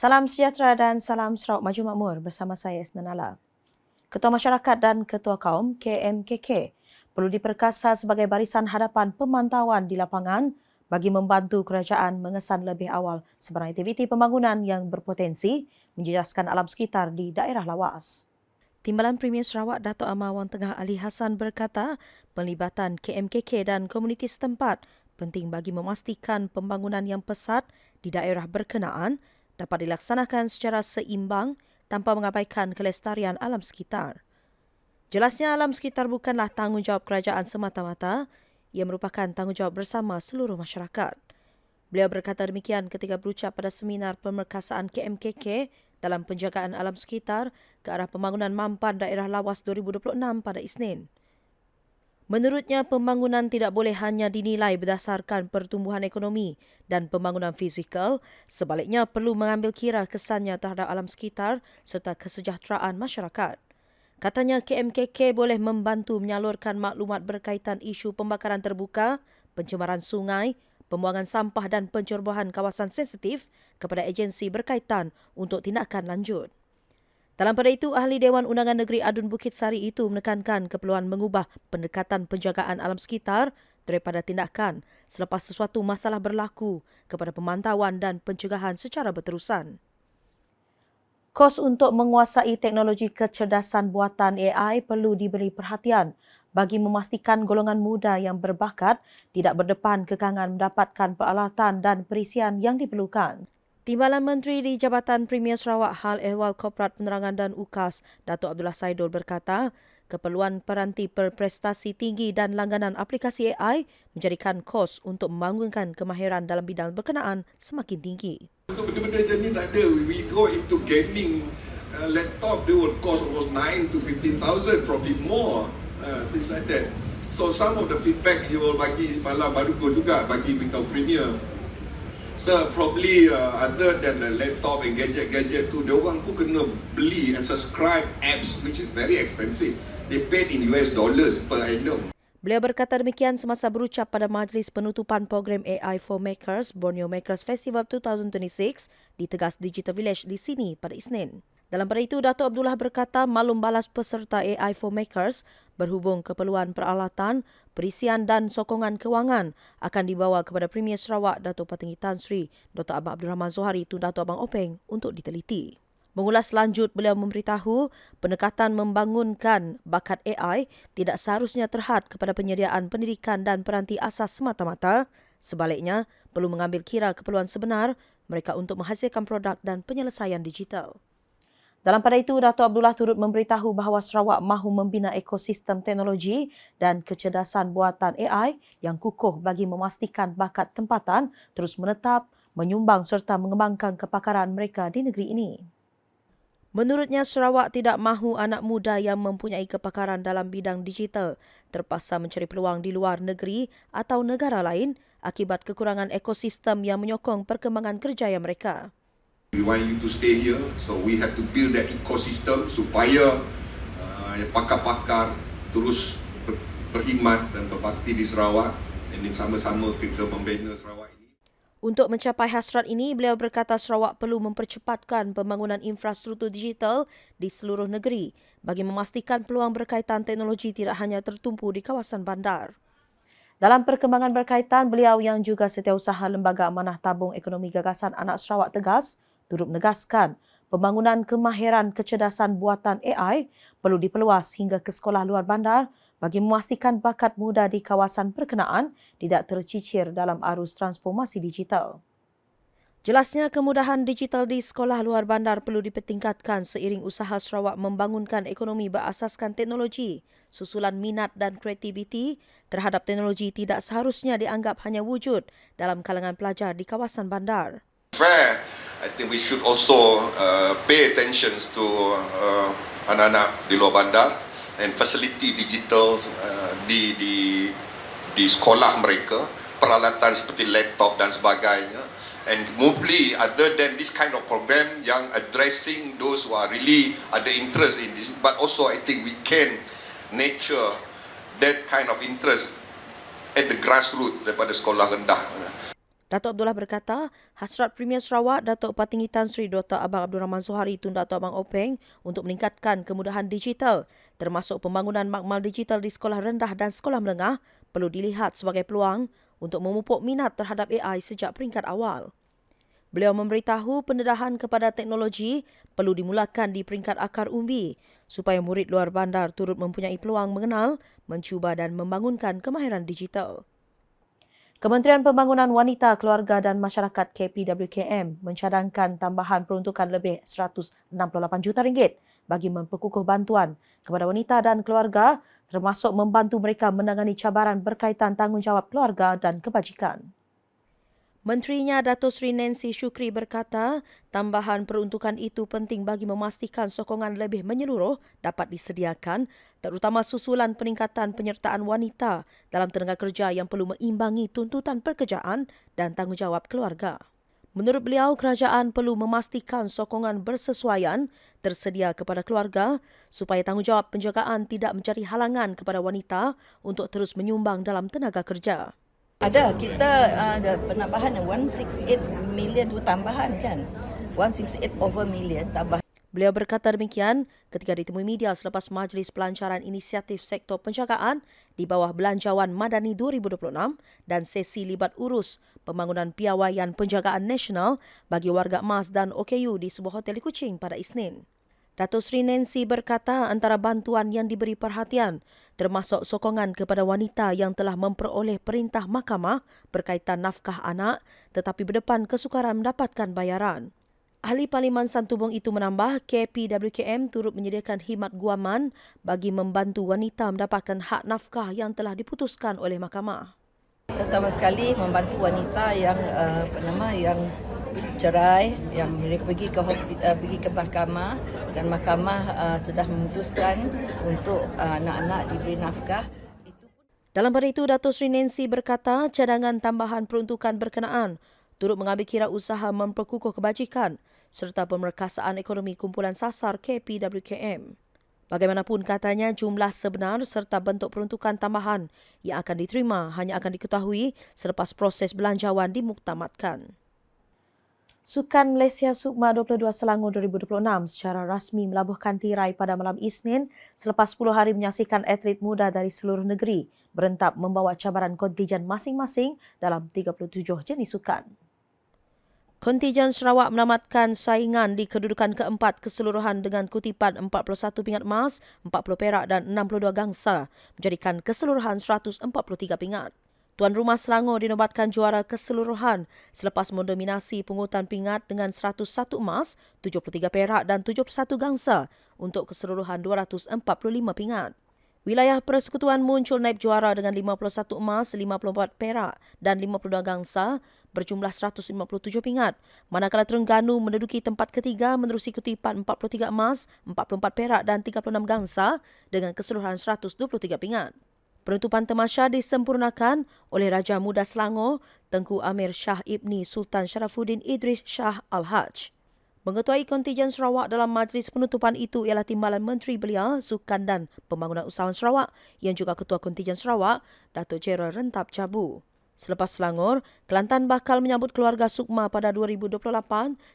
Salam sejahtera dan salam Sarawak Maju Makmur bersama saya Isnanala. Ketua Masyarakat dan Ketua Kaum KMKK perlu diperkasa sebagai barisan hadapan pemantauan di lapangan bagi membantu kerajaan mengesan lebih awal sebarang aktiviti pembangunan yang berpotensi menjejaskan alam sekitar di daerah lawas. Timbalan Premier Sarawak Dato' Amar Wang Tengah Ali Hassan berkata penlibatan KMKK dan komuniti setempat penting bagi memastikan pembangunan yang pesat di daerah berkenaan dapat dilaksanakan secara seimbang tanpa mengabaikan kelestarian alam sekitar. Jelasnya alam sekitar bukanlah tanggungjawab kerajaan semata-mata, ia merupakan tanggungjawab bersama seluruh masyarakat. Beliau berkata demikian ketika berucap pada seminar pemerkasaan KMKK dalam penjagaan alam sekitar ke arah pembangunan mampan daerah lawas 2026 pada Isnin. Menurutnya, pembangunan tidak boleh hanya dinilai berdasarkan pertumbuhan ekonomi dan pembangunan fizikal, sebaliknya perlu mengambil kira kesannya terhadap alam sekitar serta kesejahteraan masyarakat. Katanya KMKK boleh membantu menyalurkan maklumat berkaitan isu pembakaran terbuka, pencemaran sungai, pembuangan sampah dan pencerobohan kawasan sensitif kepada agensi berkaitan untuk tindakan lanjut. Dalam pada itu, Ahli Dewan Undangan Negeri Adun Bukit Sari itu menekankan keperluan mengubah pendekatan penjagaan alam sekitar daripada tindakan selepas sesuatu masalah berlaku kepada pemantauan dan pencegahan secara berterusan. Kos untuk menguasai teknologi kecerdasan buatan AI perlu diberi perhatian bagi memastikan golongan muda yang berbakat tidak berdepan kekangan mendapatkan peralatan dan perisian yang diperlukan. Timbalan Menteri di Jabatan Premier Sarawak Hal Ehwal Korporat Penerangan dan UKAS, Dato' Abdullah Saidul berkata, keperluan peranti berprestasi tinggi dan langganan aplikasi AI menjadikan kos untuk membangunkan kemahiran dalam bidang berkenaan semakin tinggi. Untuk benda-benda macam ni tak ada. We go into gaming laptop, they will cost almost 9 to 15,000, probably more, things like that. So some of the feedback he will bagi malam baru go juga bagi beritahu Premier. So probably other than the laptop and gadget tu, dia orang pun kena beli and subscribe apps which is very expensive. They paid in US dollars per annum. Beliau berkata demikian semasa berucap pada majlis penutupan program AI for Makers Borneo Makers Festival 2026 di Tegas Digital Village di sini pada Isnin. Dalam pada itu, Dato' Abdullah berkata maklum balas peserta AI for Makers berhubung keperluan peralatan, perisian dan sokongan kewangan akan dibawa kepada Premier Sarawak Dato' Patinggi Tan Sri Dr. Abang Abdul Rahman Zohari Tun Dato' Abang Openg untuk diteliti. Mengulas lanjut, beliau memberitahu pendekatan membangunkan bakat AI tidak seharusnya terhad kepada penyediaan pendidikan dan peranti asas semata-mata. Sebaliknya, perlu mengambil kira keperluan sebenar mereka untuk menghasilkan produk dan penyelesaian digital. Dalam pada itu, Dato' Abdullah turut memberitahu bahawa Sarawak mahu membina ekosistem teknologi dan kecerdasan buatan AI yang kukuh bagi memastikan bakat tempatan terus menetap, menyumbang serta mengembangkan kepakaran mereka di negeri ini. Menurutnya, Sarawak tidak mahu anak muda yang mempunyai kepakaran dalam bidang digital terpaksa mencari peluang di luar negeri atau negara lain akibat kekurangan ekosistem yang menyokong perkembangan kerjaya mereka. We want you to stay here, so we have to build that ecosystem supaya pakar-pakar terus berkhidmat dan berbakti di Sarawak dan sama-sama kita membina Sarawak ini. Untuk mencapai hasrat ini, beliau berkata Sarawak perlu mempercepatkan pembangunan infrastruktur digital di seluruh negeri bagi memastikan peluang berkaitan teknologi tidak hanya tertumpu di kawasan bandar. Dalam perkembangan berkaitan, beliau yang juga Setiausaha Lembaga Amanah Tabung Ekonomi Gagasan Anak Sarawak Tegas turut menegaskan pembangunan kemahiran kecerdasan buatan AI perlu diperluas hingga ke sekolah luar bandar bagi memastikan bakat muda di kawasan berkenaan tidak tercicir dalam arus transformasi digital. Jelasnya, kemudahan digital di sekolah luar bandar perlu dipertingkatkan seiring usaha Sarawak membangunkan ekonomi berasaskan teknologi. Susulan minat dan kreativiti terhadap teknologi tidak seharusnya dianggap hanya wujud dalam kalangan pelajar di kawasan bandar. Fair, I think we should also pay attention to anak-anak di luar bandar and facility digital di sekolah mereka, peralatan seperti laptop dan sebagainya. And mostly other than this kind of program yang addressing those who are really ada interest in this, but also I think we can nurture that kind of interest at the grassroots daripada sekolah rendah. Datuk Abdullah berkata, hasrat Premier Sarawak Datuk Patinggi Tan Sri Dr. Abang Abdul Rahman Zohari Tun Datuk Abang Openg untuk meningkatkan kemudahan digital termasuk pembangunan makmal digital di sekolah rendah dan sekolah menengah perlu dilihat sebagai peluang untuk memupuk minat terhadap AI sejak peringkat awal. Beliau memberitahu pendedahan kepada teknologi perlu dimulakan di peringkat akar umbi supaya murid luar bandar turut mempunyai peluang mengenal, mencuba dan membangunkan kemahiran digital. Kementerian Pembangunan Wanita, Keluarga dan Masyarakat KPWKM mencadangkan tambahan peruntukan lebih RM168 juta bagi memperkukuh bantuan kepada wanita dan keluarga termasuk membantu mereka menangani cabaran berkaitan tanggungjawab keluarga dan kebajikan. Menterinya Dato' Sri Nancy Shukri berkata, tambahan peruntukan itu penting bagi memastikan sokongan lebih menyeluruh dapat disediakan, terutama susulan peningkatan penyertaan wanita dalam tenaga kerja yang perlu meimbangi tuntutan pekerjaan dan tanggungjawab keluarga. Menurut beliau, kerajaan perlu memastikan sokongan bersesuaian tersedia kepada keluarga supaya tanggungjawab penjagaan tidak menjadi halangan kepada wanita untuk terus menyumbang dalam tenaga kerja. Ada, kita ada penambahan 168 million tu tambahan kan. 168 over million tambah. Beliau berkata demikian ketika ditemui media selepas Majlis Pelancaran Inisiatif Sektor Penjagaan di bawah Belanjawan Madani 2026 dan sesi libat urus pembangunan piawaian penjagaan nasional bagi warga emas dan OKU di sebuah hotel di Kuching pada Isnin. Dato' Sri Nancy berkata antara bantuan yang diberi perhatian termasuk sokongan kepada wanita yang telah memperoleh perintah mahkamah berkaitan nafkah anak tetapi berdepan kesukaran mendapatkan bayaran. Ahli Parlimen Santubong itu menambah KPWKM turut menyediakan khidmat guaman bagi membantu wanita mendapatkan hak nafkah yang telah diputuskan oleh mahkamah. Terutama sekali membantu wanita yang yang cerai, yang pergi ke hospital, pergi ke mahkamah dan mahkamah sudah memutuskan untuk anak-anak diberi nafkah. Dalam pada itu, Dato' Sri Nancy berkata cadangan tambahan peruntukan berkenaan turut mengambil kira usaha memperkukuh kebajikan serta pemerkasaan ekonomi kumpulan sasar KPWKM. Bagaimanapun katanya, jumlah sebenar serta bentuk peruntukan tambahan yang akan diterima hanya akan diketahui selepas proses belanjawan dimuktamadkan. Sukan Malaysia Sukma 22 Selangor 2026 secara rasmi melabuhkan tirai pada malam Isnin selepas 10 hari menyaksikan atlet muda dari seluruh negeri berentap membawa cabaran kontijen masing-masing dalam 37 jenis sukan. Kontijen Sarawak menamatkan saingan di kedudukan keempat keseluruhan dengan kutipan 41 pingat emas, 40 perak dan 62 gangsa, menjadikan keseluruhan 143 pingat. Tuan Rumah Selangor dinobatkan juara keseluruhan selepas mendominasi pungutan pingat dengan 101 emas, 73 perak dan 71 gangsa untuk keseluruhan 245 pingat. Wilayah Persekutuan muncul naib juara dengan 51 emas, 54 perak dan 52 gangsa berjumlah 157 pingat. Manakala Terengganu menduduki tempat ketiga menerusi kutipan 43 emas, 44 perak dan 36 gangsa dengan keseluruhan 123 pingat. Penutupan tamasya disempurnakan oleh Raja Muda Selangor, Tengku Amir Shah Ibni Sultan Sharafuddin Idris Shah Al-Haj. Mengetuai kontijen Sarawak dalam majlis penutupan itu ialah Timbalan Menteri Belia, Sukan dan Pembangunan Usahawan Sarawak yang juga Ketua Kontijen Sarawak, Datuk Jeral Rentap Jabu. Selepas Selangor, Kelantan bakal menyambut keluarga Sukma pada 2028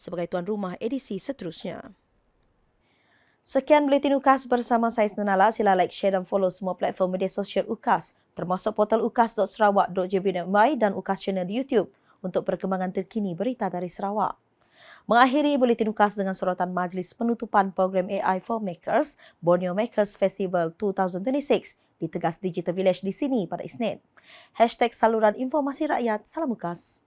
sebagai tuan rumah edisi seterusnya. Sekian Buletin UKAS bersama saya Senala. Sila like, share dan follow semua platform media sosial UKAS termasuk portal ukas.sarawak.gov.my dan UKAS channel di YouTube untuk perkembangan terkini berita dari Sarawak. Mengakhiri Buletin UKAS dengan sorotan majlis penutupan program AI for Makers, Borneo Makers Festival 2026 di Tegas Digital Village di sini pada Isnin. #Saluran Informasi Rakyat, Salam UKAS.